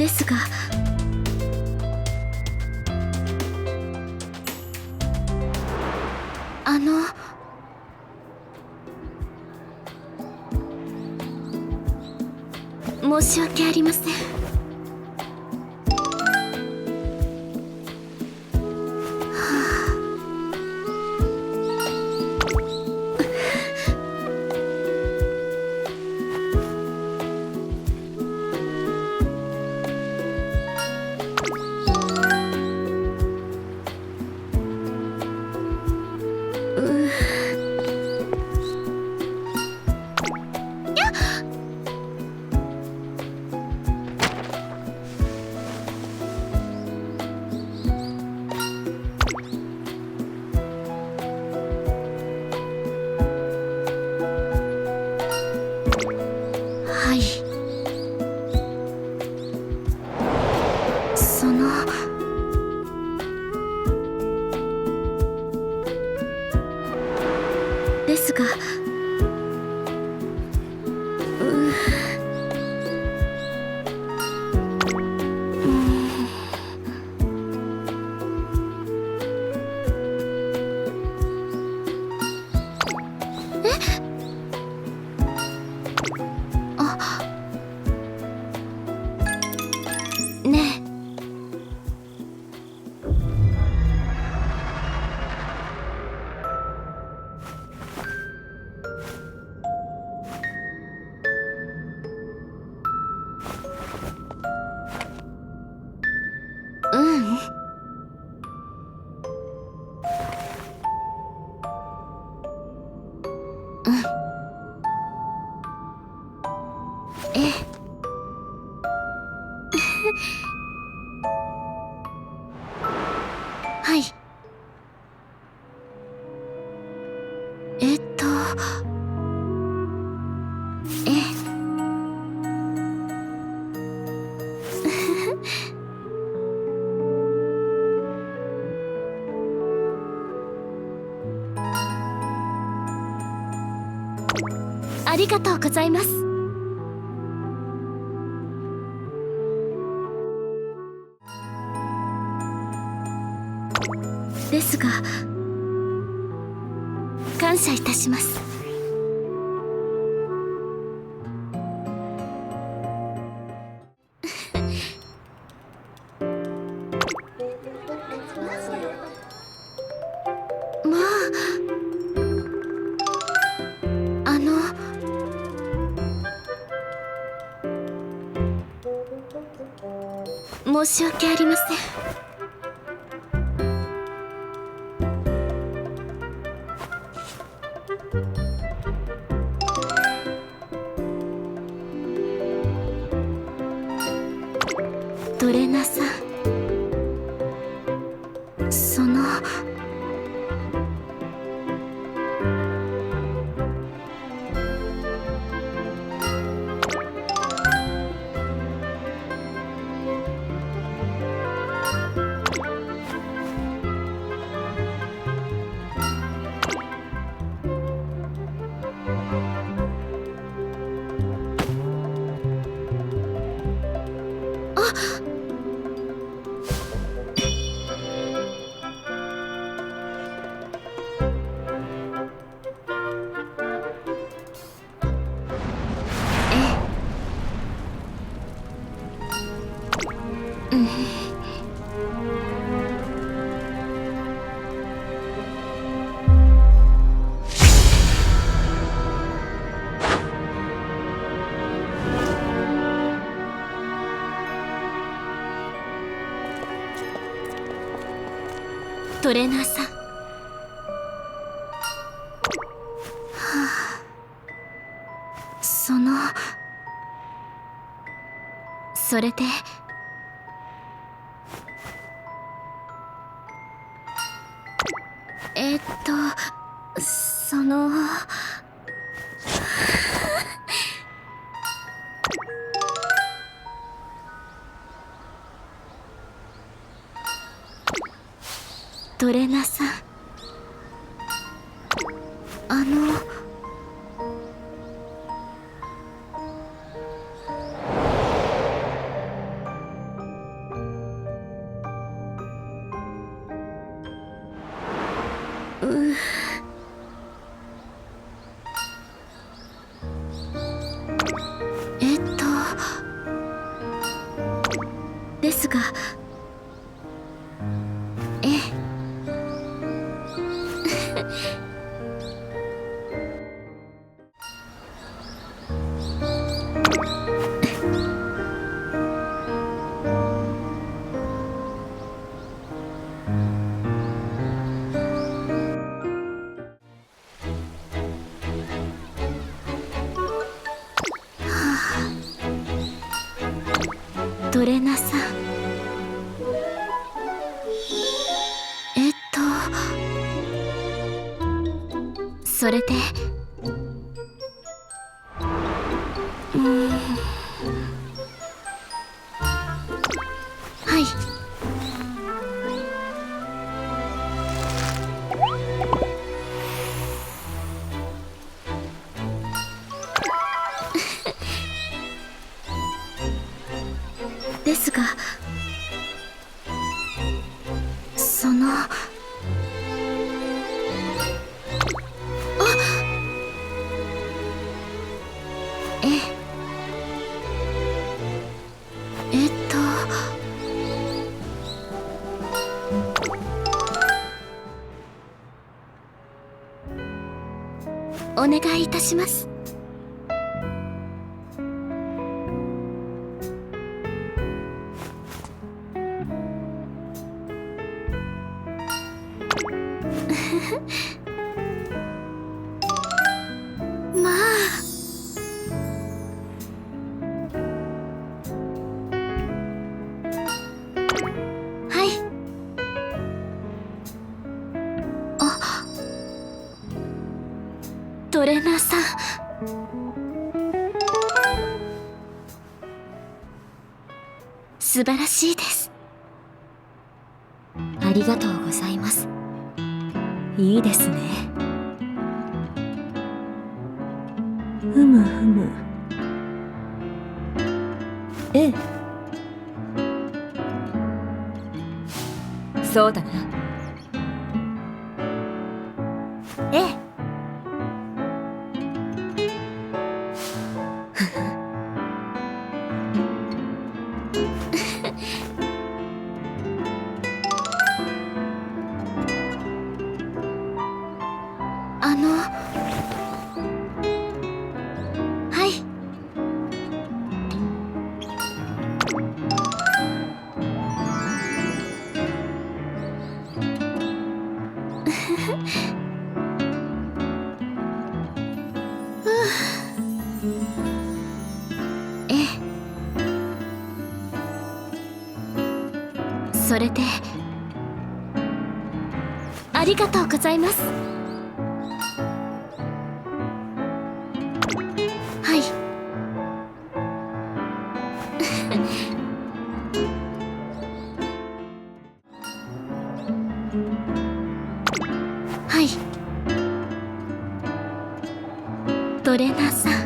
ですが、申し訳ありません。はい。ですが、ねえ。ううん。ええ。はい。えっとええ。ありがとうございます。ですが、感謝いたします。まあ、申し訳ありません。トレナさん、ええ。うん。トレーナーさん、それで、えーっと、トレナさん、うですが、ええ。トレナさん、それで、はい。ですが、その、ええ。お願いいたします。まあ。はい。あ、トレーナーさん。素晴らしいです。ありがとうございます。いいですね。ふむふむ。ええ。そうだな。ええ。はい。ええ。それで、ありがとうございます。はい。はい。トレーナーさん。